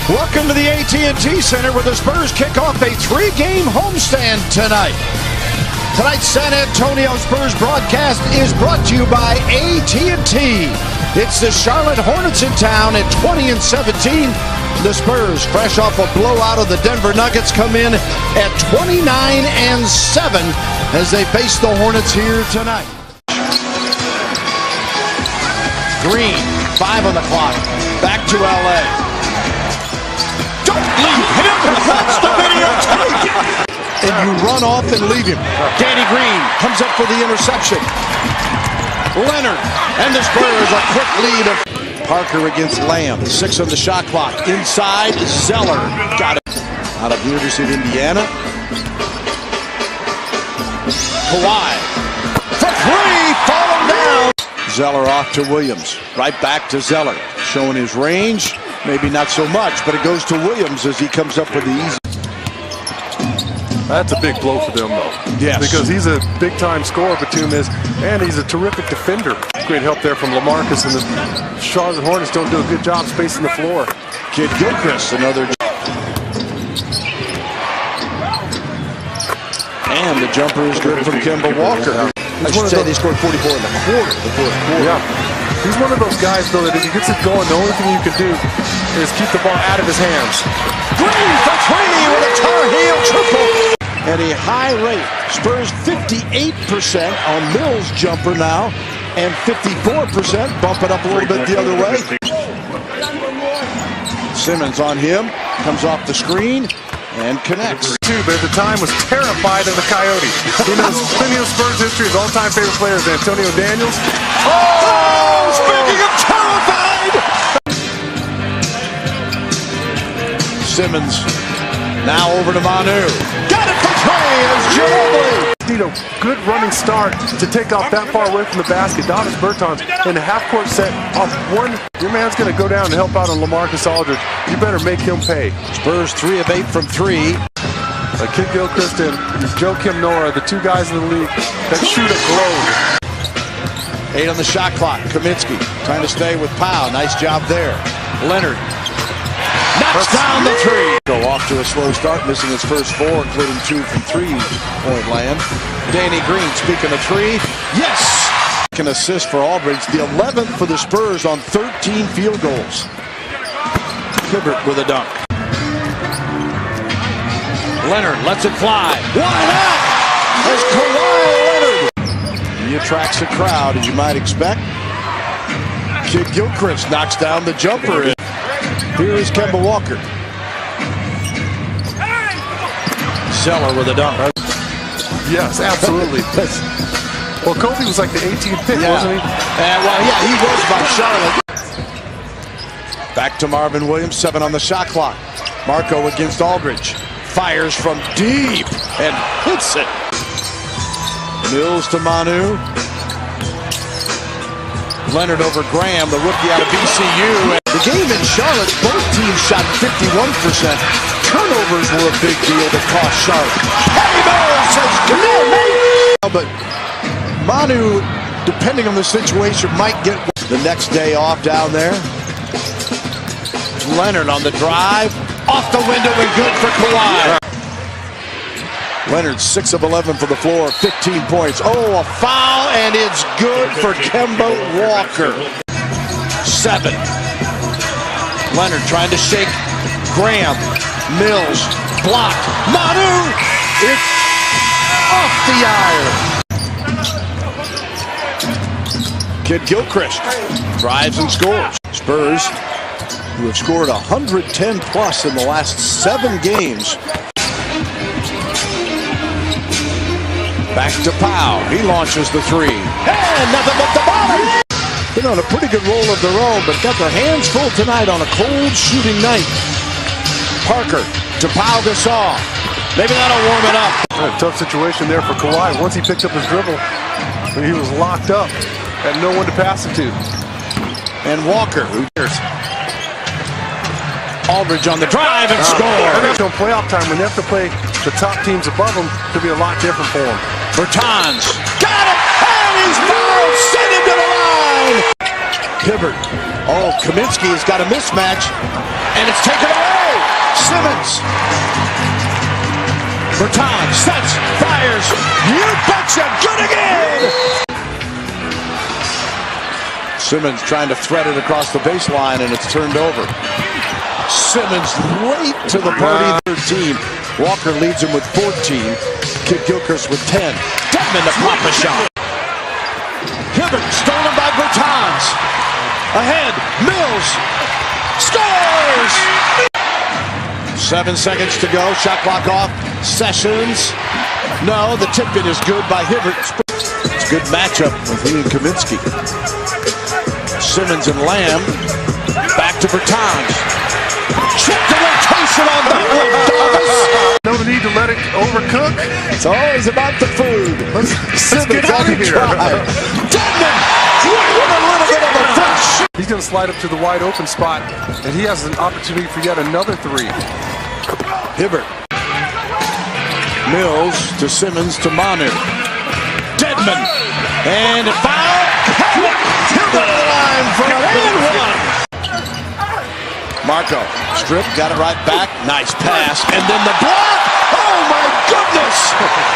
Welcome to the AT&T Center where the Spurs kick off a three-game homestand tonight. Tonight's San Antonio Spurs broadcast is brought to you by AT&T. It's the Charlotte Hornets in town at 20-17. The Spurs, fresh off a blowout of the Denver Nuggets, come in at 29-7 as they face the Hornets here tonight. Green, 5 on the clock. Back to LA. Don't leave him! That's the videotape! And you run off and leave him. Danny Green comes up for the interception. Leonard and the Spurs a quick lead of Parker against Lamb. 6 on the shot clock. Inside, Zeller got it. Out of the University of Indiana. Kawhi for 3, falling down. Zeller off to Williams. Right back to Zeller. Showing his range. Maybe not so much, but it goes to Williams as he comes up with the easy. That's a big blow for them, though. Yes. Because he's a big-time scorer, Batum is, and he's a terrific defender. Great help there from LaMarcus, and the Charlotte Hornets don't do a good job spacing the floor. Kid Gilchrist, another. And the jumper is good from Kemba Walker. I should say they scored 44 in the fourth quarter. Yeah. He's one of those guys, though, that if he gets it going, the only thing you can do is keep the ball out of his hands. Green for 3 with a Tar Heel triple. At a high rate. Spurs 58% on Mills' jumper now, and 54% bumping up a little bit the other way. Simmons on him, comes off the screen, and connects. But at the time was terrified of the Coyote. He knows plenty of Spurs history. His all-time favorite player is Antonio Daniels. Oh, speaking of terrified! Simmons now over to Manu. Got it for 3 as Ginobili. Need a good running start to take off that far away from the basket. Davis Bertans in a half-court set off one. Your man's going to go down and help out on LaMarcus Aldridge. You better make him pay. Spurs 3 of 8 from 3. Kid Gilchrist and Joakim Noah, the two guys in the league that shoot a globe. 8 on the shot clock. Kaminsky trying to stay with Powell. Nice job there. Leonard knocks down the 3. Go off to a slow start, missing his first 4, including 2 from 3-point land. Danny Green, speaking of 3, yes! An assist for Aldridge, the 11th for the Spurs on 13 field goals. Hibbert with a dunk. Leonard lets it fly. Why not? As Kawhi Leonard. He attracts a crowd, as you might expect. Kid Gilchrist knocks down the jumper. Here is Kemba Walker. Zeller with a dunk. Yes, absolutely. Well, Kobe was like the 18th pick, wasn't he? He was by Charlotte. Back to Marvin Williams, 7 on the shot clock. Marco against Aldridge. Fires from deep and hits it. Mills to Manu. Leonard over Graham, the rookie out of VCU. The game in Charlotte, both teams shot 51%. Turnovers were a big deal that cost Charlotte. Hey, Mills says, come here, mate! But Manu, depending on the situation, might get the next day off down there. Leonard on the drive. Off the window and good for Kawhi. Leonard 6 of 11 for the floor, 15 points. Oh, a foul, and it's good for Kemba Walker. 7. Leonard trying to shake Graham. Mills blocked. Manu! It's off the iron. Kid Gilchrist drives and scores. Spurs, who have scored 110 plus in the last 7 games. Back to Powell. He launches the 3. And nothing but the bottom. Been on a pretty good roll of their own, but got their hands full tonight on a cold shooting night. Parker to Pau Gasol. Maybe that'll warm it up. A tough situation there for Kawhi. Once he picked up his dribble, he was locked up. Had no one to pass it to. And Walker, who cares? Aldridge on the drive and score. On playoff time, when they have to play the top teams above them, could be a lot different for them. Bertans got it, and he's fouled. Send him to the line. Hibbert. Oh, Kaminsky has got a mismatch, and it's taken away. Simmons. Bertans sets, fires. You betcha, good again! Simmons trying to thread it across the baseline, and it's turned over. Simmons late to the party. 13. Walker leads him with 14. Kid Gilchrist with 10. Dedmon to pop a shot. Hibbert stolen by Bertans. Ahead, Mills scores! 7 seconds to go. Shot clock off. Sessions. No, the tip-in is good by Hibbert. It's a good matchup with he and Kaminsky. Simmons and Lamb. Back to Bertans. Check the rotation on that one, Davis. No need to let it overcook. It's always about the food. Let's get out of here. Dedmon with a little bit of a flash. He's going to slide up to the wide open spot, and he has an opportunity for yet another three. Hibbert. Mills to Simmons to Manu. Dedmon. And a foul. Hibbert on the line for an and one. Marco. Strip. Got it right back. Nice pass. And then the block. Oh my goodness.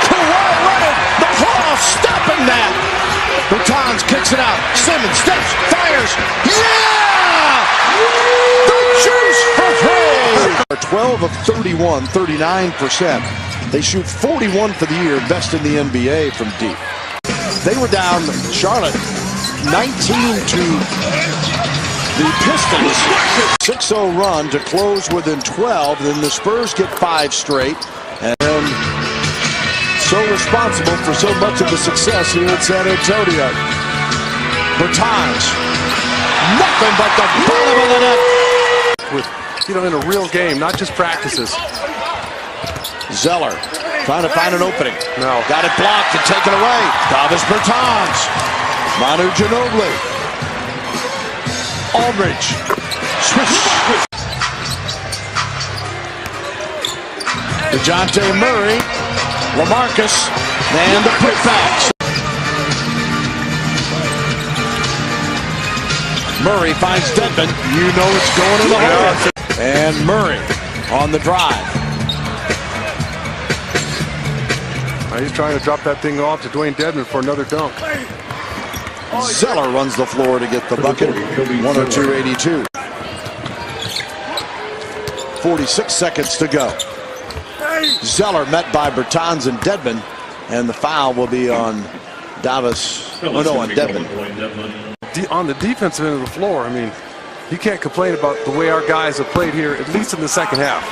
Kawhi Leonard. The claw stopping that. Bertans kicks it out. Simmons steps. Fires. Yeah! The juice for three. 12 of 31. 39%. They shoot 41 for the year, best in the NBA from deep. They were down, Charlotte, 19 to the Pistons. 6-0 run to close within 12. Then the Spurs get 5 straight. And so responsible for so much of the success here in San Antonio. Bertans, nothing but the bottom of the net. With, in a real game, not just practices. Zeller trying to find an opening. No. Got it blocked and taken away. Davis Bertans. Manu Ginobili. Aldridge. Swish. DeJounte Murray. LaMarcus. And the putbacks. Murray finds Dedmon. You know it's going in the hole. And Murray on the drive. He's trying to drop that thing off to Dwayne Dedmon for another dunk. Zeller runs the floor to get the bucket. 102-82. 46 seconds to go. Zeller met by Bertans and Dedmon, and the foul will be on Davis. Oh no, on Dedmon. On the defensive end of the floor, I mean, you can't complain about the way our guys have played here, at least in the second half.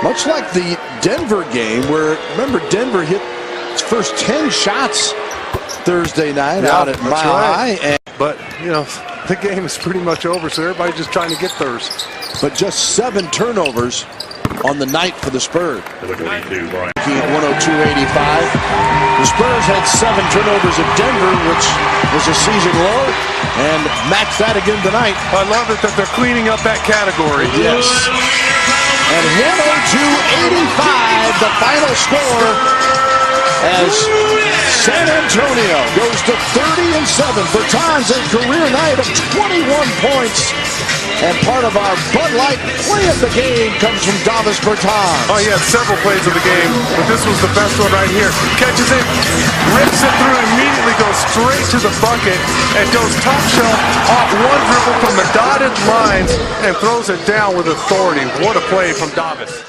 Much like the Denver game, where, remember, Denver hit its first 10 shots Thursday night out at Mile High. But, the game is pretty much over, so everybody's just trying to get theirs. But just 7 turnovers on the night for the Spurs. 102-85. The Spurs had 7 turnovers at Denver, which was a season low, and matched that again tonight. I love it that they're cleaning up that category. Yes. And 102-85, the final score, as San Antonio goes to 30-7. Bertans a career night of 21 points. And part of our Bud Light play of the game comes from Davis Bertans. Oh, he had several plays of the game, but this was the best one right here. Catches it, rips it through, immediately goes straight to the bucket, and goes top shelf off one dribble from the dotted lines and throws it down with authority. What a play from Davis.